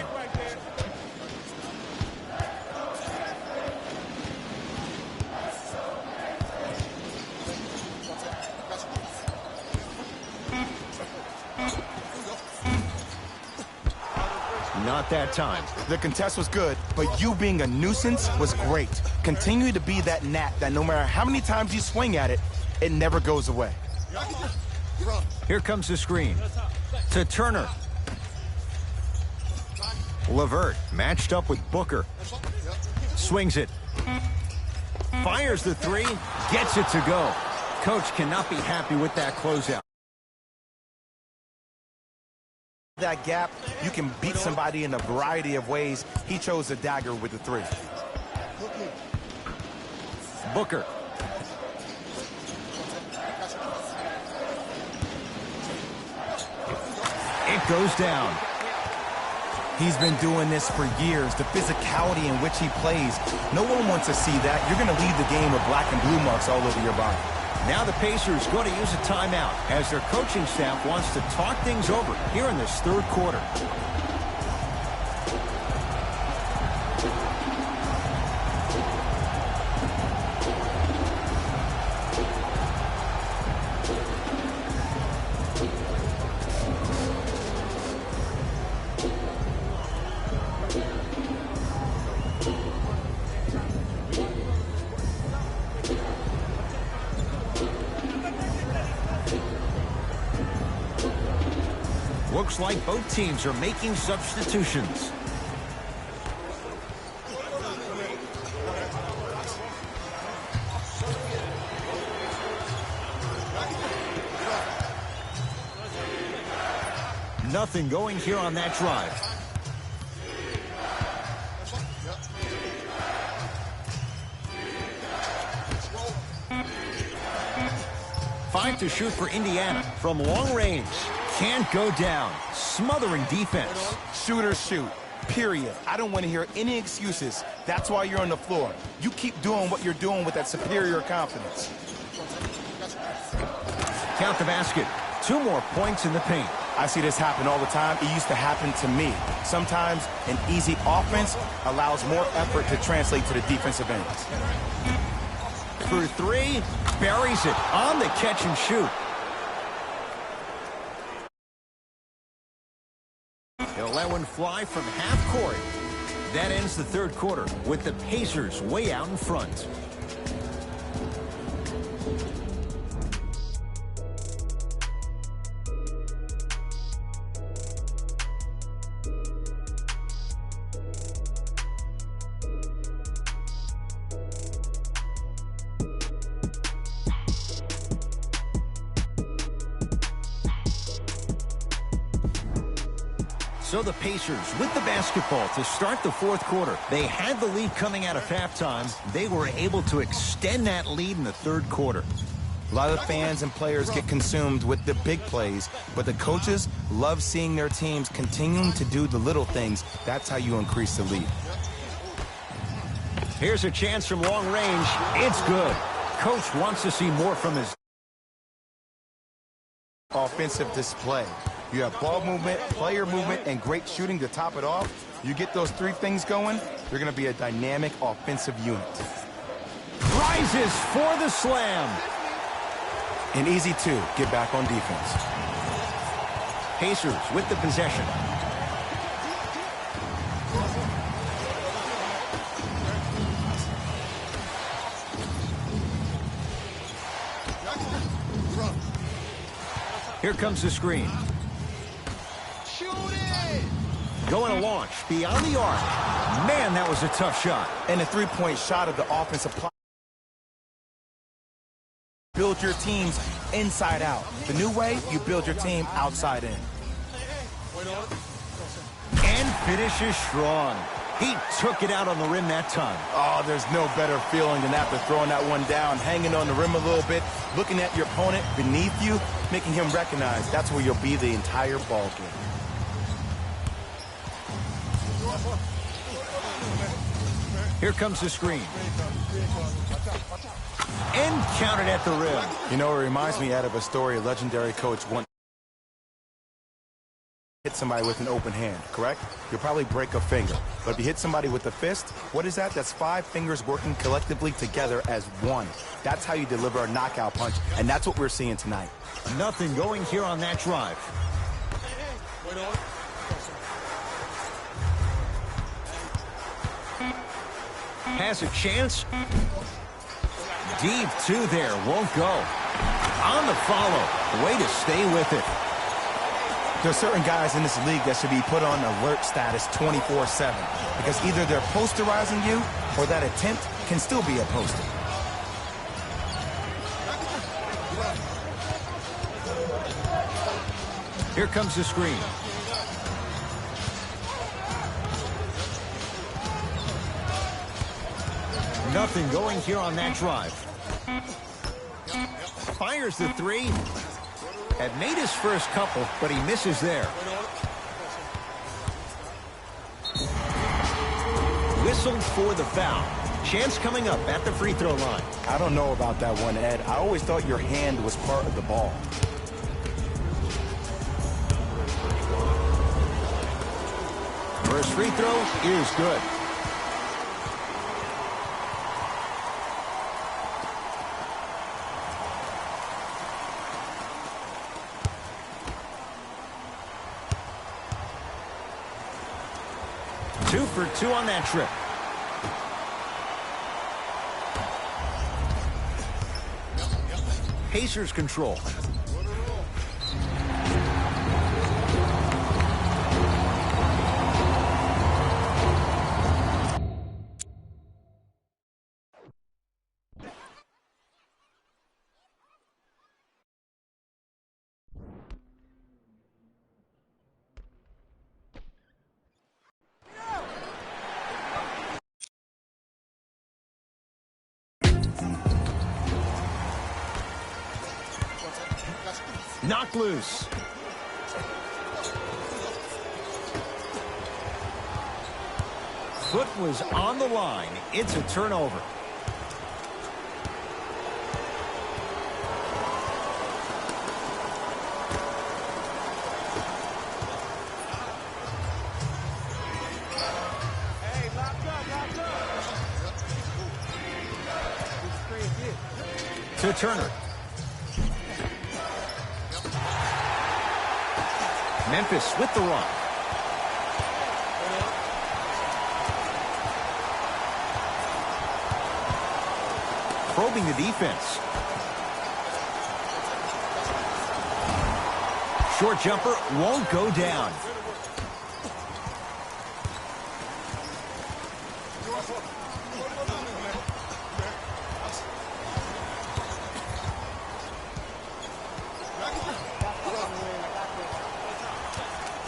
Not that time. The contest was good, but you being a nuisance was great. Continue to be that gnat that no matter how many times you swing at it, it never goes away. Here comes the screen. To Turner. LeVert matched up with Booker. Swings it. Fires the 3. Gets it to go. Coach cannot be happy with that closeout. That gap, you can beat somebody in a variety of ways. He chose a dagger with the 3. Booker. It goes down. He's been doing this for years. The physicality in which he plays, no one wants to see that. You're going to leave the game with black and blue marks all over your body. Now the Pacers going to use a timeout as their coaching staff wants to talk things over here in this 3rd quarter. Looks like both teams are making substitutions. Nothing going here on that drive. Five to shoot for Indiana from long range. Can't go down. Smothering defense. Shooters shoot. Period. I don't want to hear any excuses. That's why you're on the floor. You keep doing what you're doing with that superior confidence. Count the basket. 2 more points in the paint. I see this happen all the time. It used to happen to me. Sometimes an easy offense allows more effort to translate to the defensive end. For 3, buries it on the catch and shoot. He'll let one fly from half court. That ends the third quarter with the Pacers way out in front. So the Pacers with the basketball to start the fourth quarter. They had the lead coming out of halftime. They were able to extend that lead in the third quarter. A lot of fans and players get consumed with the big plays, but the coaches love seeing their teams continuing to do the little things. That's how you increase the lead. Here's a chance from long range. It's good. Coach wants to see more from his offensive display. You have ball movement, player movement, and great shooting to top it off. You get those 3 things going, you're going to be a dynamic offensive unit. Rises for the slam. And easy 2, get back on defense. Pacers with the possession. Here comes the screen. Going to launch beyond the arc. Man, that was a tough shot. And a 3-point shot of the offensive play. Build your teams inside out. The new way, you build your team outside in. And finishes strong. He took it out on the rim that time. Oh, there's no better feeling than after throwing that one down, hanging on the rim a little bit, looking at your opponent beneath you, making him recognize that's where you'll be the entire ball game. Here comes the screen. And counted at the rim. You know, it reminds me of a story a legendary coach once hit somebody with an open hand, correct? You'll probably break a finger. But if you hit somebody with a fist, what is that? That's 5 fingers working collectively together as one. That's how you deliver a knockout punch, and that's what we're seeing tonight. Nothing going here on that drive. Has a chance. Deep 2 there, won't go. On the follow, way to stay with it. There are certain guys in this league that should be put on alert status 24/7 because either they're posterizing you or that attempt can still be a poster. Here comes the screen. Nothing going here on that drive. Fires the 3. Had made his first couple, but he misses there. Whistled for the foul. Chance coming up at the free throw line. I don't know about that one, Ed. I always thought your hand was part of the ball. First free throw is good. Two for 2 on that trip. Pacers control. Knocked loose. Foot was on the line. It's a turnover. Hey, locked up, locked up. To Turner. Memphis with the run. Probing the defense. Short jumper won't go down.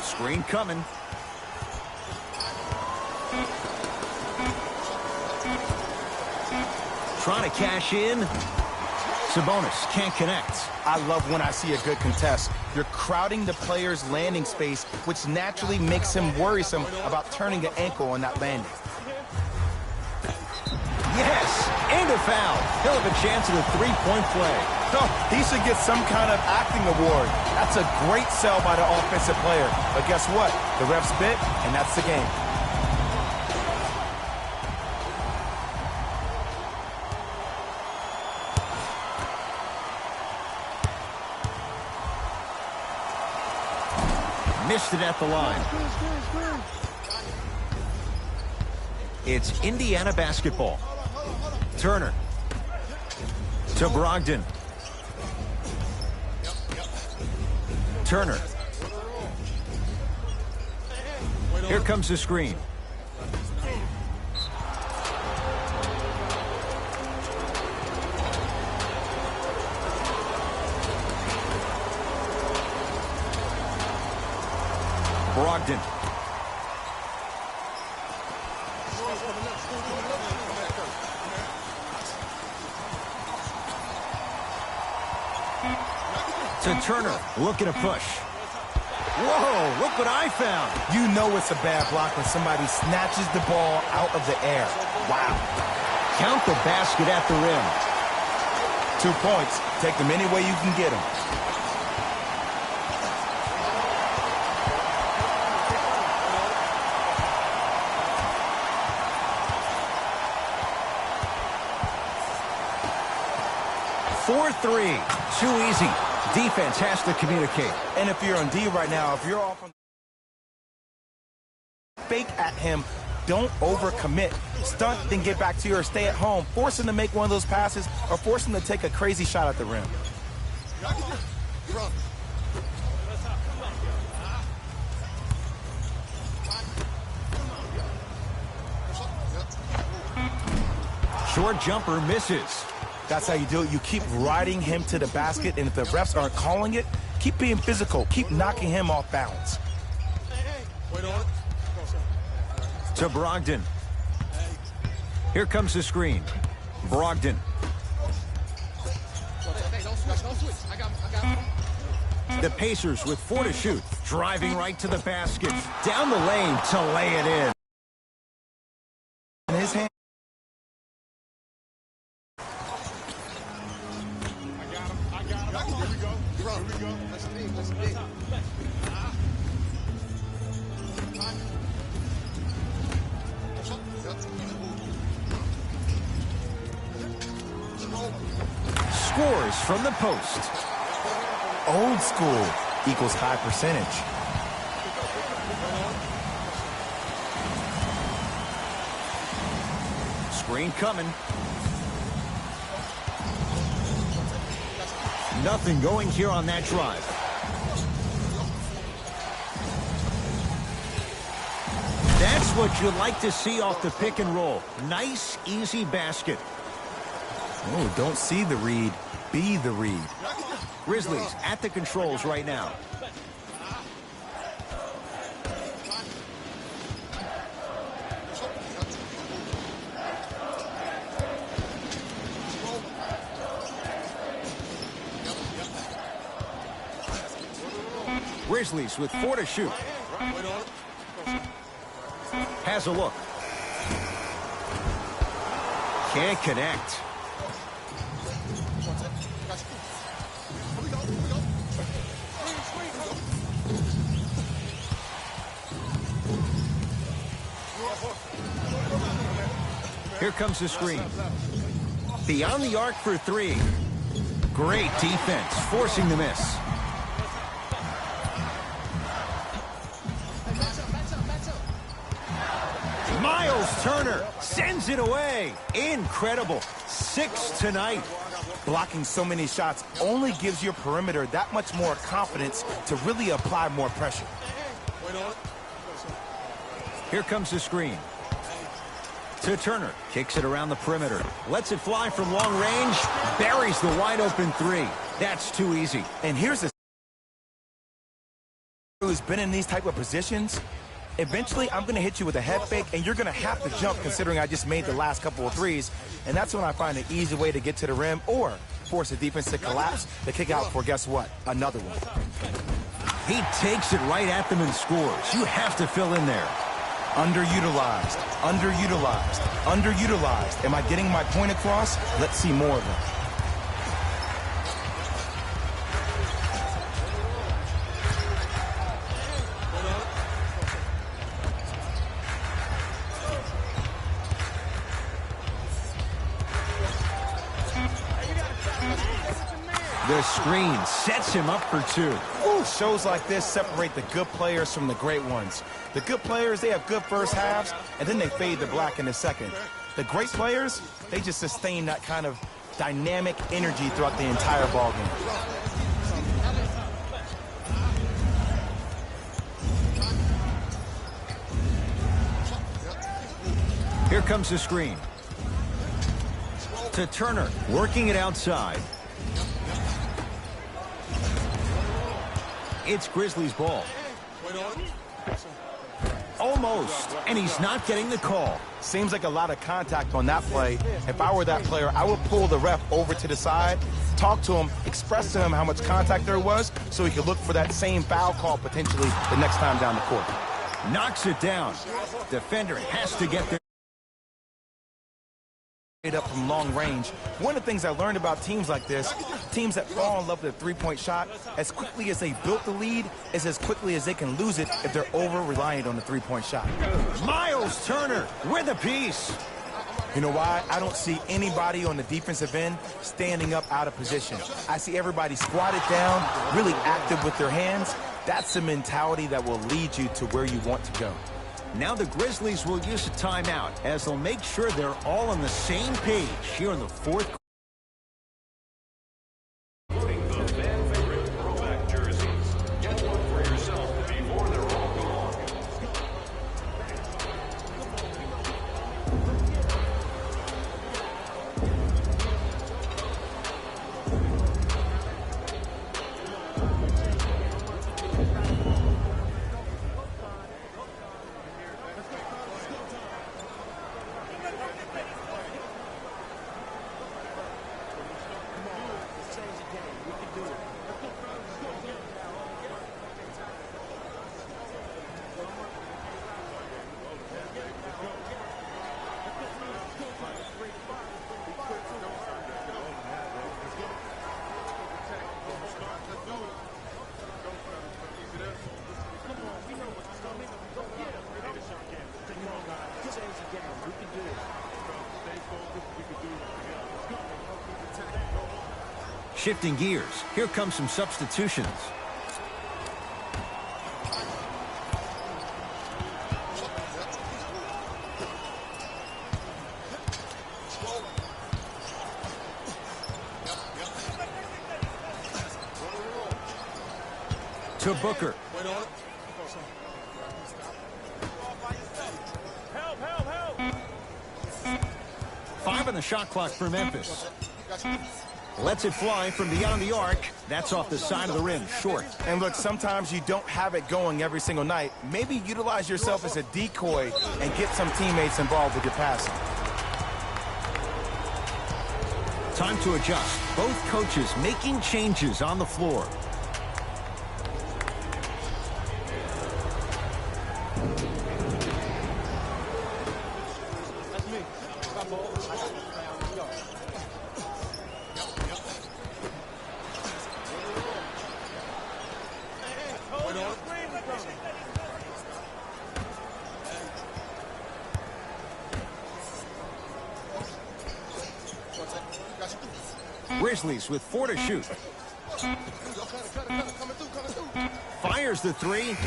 Screen coming. Trying to cash in. Sabonis can't connect. I love when I see a good contest. You're crowding the player's landing space, which naturally makes him worrisome about turning the ankle on that landing. Yes, and a foul. He'll have a chance at a three-point play. No, he should get some kind of acting award. That's a great sell by the offensive player. But guess what? The refs bit, and that's the game. Missed it at the line. It's Indiana basketball. Turner. To Brogdon. Turner. Here comes the screen. Brogdon. To Turner, looking to push. Whoa, look what I found. You know it's a bad block when somebody snatches the ball out of the air. Wow. Count the basket at the rim. 2 points. Take them any way you can get them. Three. Too easy. Defense has to communicate. And if you're on D right now, if you're off on fake at him, don't overcommit. Stunt, then get back to your stay at home. Force him to make one of those passes or force him to take a crazy shot at the rim. Short jumper misses. That's how you do it. You keep riding him to the basket, and if the refs aren't calling it, keep being physical. Keep knocking him off balance. To Brogdon. Here comes the screen. Brogdon. The Pacers with 4 to shoot. Driving right to the basket. Down the lane to lay it in. In his hand. Scores from the post. Old school equals high percentage. Screen coming. Nothing going here on that drive. That's what you like to see off the pick and roll. Nice, easy basket. Oh, don't see the read. Be the read. Grizzlies at the controls right now. Grizzlies with 4 to shoot. Has a look. Can't connect. Here comes the screen. Beyond the arc for 3. Great defense, forcing the miss. Miles Turner sends it away. Incredible. 6 tonight. Blocking so many shots only gives your perimeter that much more confidence to really apply more pressure. Here comes the screen. To Turner. Kicks it around the perimeter. Lets it fly from long range. Buries the wide open 3. That's too easy. And here's a who's been in these type of positions. Eventually, I'm going to hit you with a head fake, and you're going to have to jump considering I just made the last couple of threes. And that's when I find an easy way to get to the rim or force the defense to collapse to kick out for, guess what, another one. He takes it right at them and scores. You have to fill in there. Underutilized, underutilized, underutilized. Am I getting my point across? Let's see more of it. The screen sets him up for 2. Ooh, shows like this separate the good players from the great ones. The good players, they have good first halves, and then they fade to black in the second. The great players, they just sustain that kind of dynamic energy throughout the entire ball game. Here comes the screen. To Turner, working it outside. It's Grizzlies ball. Almost, and he's not getting the call. Seems like a lot of contact on that play. If I were that player, I would pull the ref over to the side, talk to him, express to him how much contact there was so he could look for that same foul call potentially the next time down the court. Knocks it down. Defender has to get there. Up from long range. One of the things I learned about teams like this, teams that fall in love with a three-point shot, as quickly as they built the lead is as quickly as they can lose it if they're over-reliant on the three-point shot. Miles Turner with a piece. You know why? I don't see anybody on the defensive end standing up out of position. I see everybody squatted down, really active with their hands. That's the mentality that will lead you to where you want to go. Now the Grizzlies will use a timeout as they'll make sure they're all on the same page here in the fourth quarter. Shifting gears, here come some substitutions. To Booker. Help, help, help. 5 on the shot clock for Memphis. Lets it fly from beyond the arc. That's off the side of the rim, short. And look, sometimes you don't have it going every single night. Maybe utilize yourself as a decoy and get some teammates involved with your passing. Time to adjust. Both coaches making changes on the floor. That's me. Got ball. I got it. Go. Grizzlies with 4 to shoot. Fires the 3.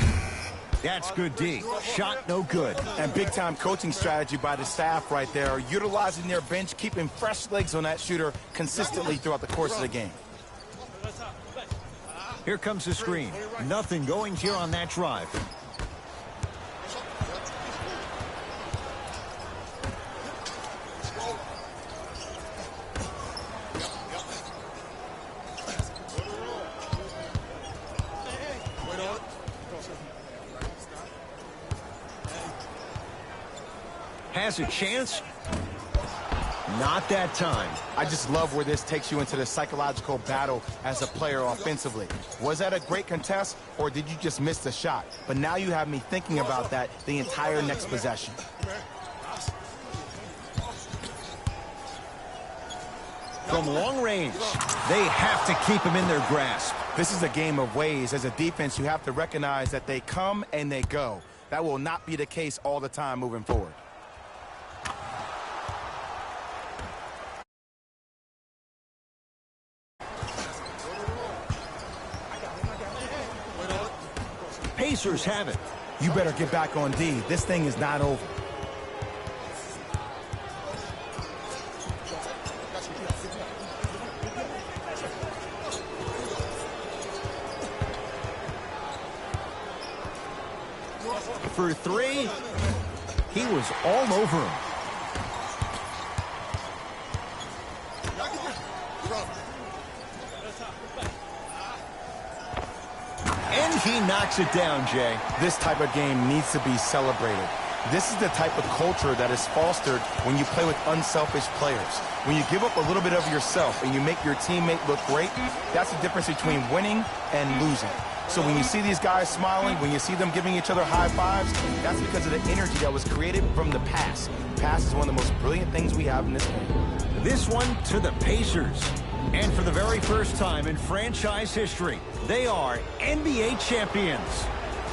That's good D. Shot no good. And big-time coaching strategy by the staff right there, utilizing their bench, keeping fresh legs on that shooter consistently throughout the course of the game. Here comes the screen. Nothing going here on that drive. Has a chance. Not that time. I just love where this takes you into the psychological battle as a player offensively. Was that a great contest, or did you just miss the shot? But now you have me thinking about that the entire next possession. From long range, they have to keep him in their grasp. This is a game of ways. As a defense, you have to recognize that they come and they go. That will not be the case all the time moving forward. Pacers have it. You better get back on D. This thing is not over. For 3, he was all over him. And he knocks it down, Jay. This type of game needs to be celebrated. This is the type of culture that is fostered when you play with unselfish players. When you give up a little bit of yourself and you make your teammate look great, that's the difference between winning and losing. So when you see these guys smiling, when you see them giving each other high fives, that's because of the energy that was created from the pass. Pass is one of the most brilliant things we have in this game. This one to the Pacers. And for the very first time in franchise history, they are NBA champions.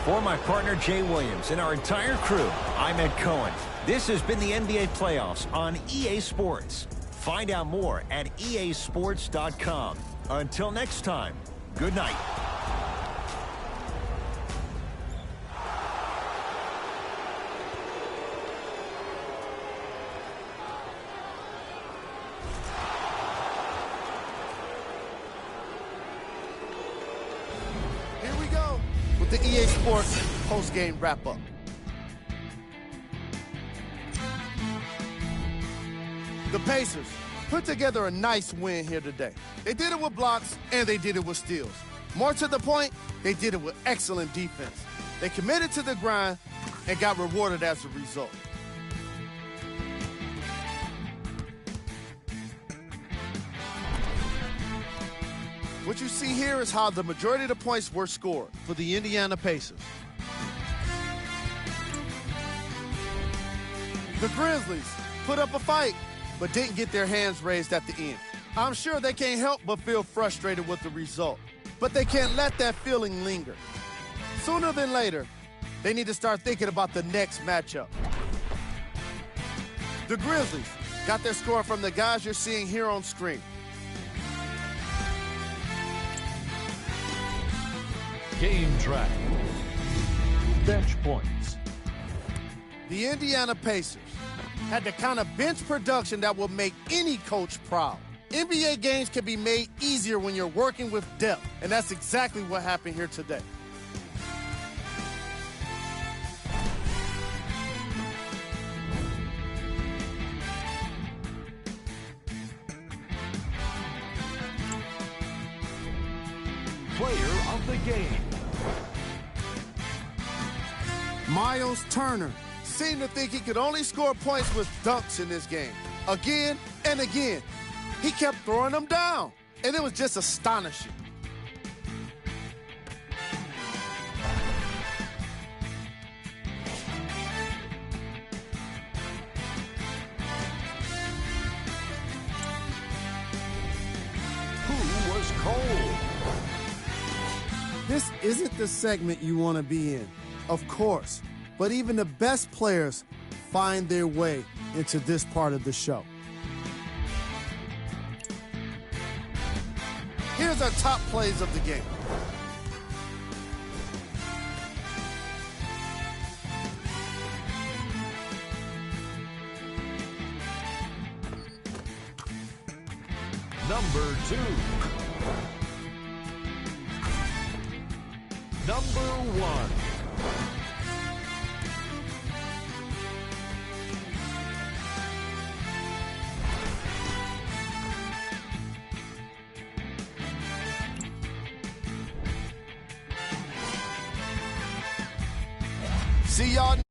For my partner, Jay Williams, and our entire crew, I'm Ed Cohen. This has been the NBA playoffs on EA Sports. Find out more at easports.com. Until next time, good night. The EA Sports post-game wrap-up. The Pacers put together a nice win here today. They did it with blocks, and they did it with steals. More to the point, they did it with excellent defense. They committed to the grind and got rewarded as a result. What you see here is how the majority of the points were scored for the Indiana Pacers. The Grizzlies put up a fight, but didn't get their hands raised at the end. I'm sure they can't help but feel frustrated with the result, but they can't let that feeling linger. Sooner than later, they need to start thinking about the next matchup. The Grizzlies got their score from the guys you're seeing here on screen. Game track. Bench points. The Indiana Pacers had the kind of bench production that will make any coach proud. NBA games can be made easier when you're working with depth, and that's exactly what happened here today. Player of the game. Myles Turner seemed to think he could only score points with dunks in this game. Again and again, he kept throwing them down, and it was just astonishing. Cole. This isn't the segment you want to be in, of course, but even the best players find their way into this part of the show. Here's our top plays of the game. Number 2. Number 1. See y'all.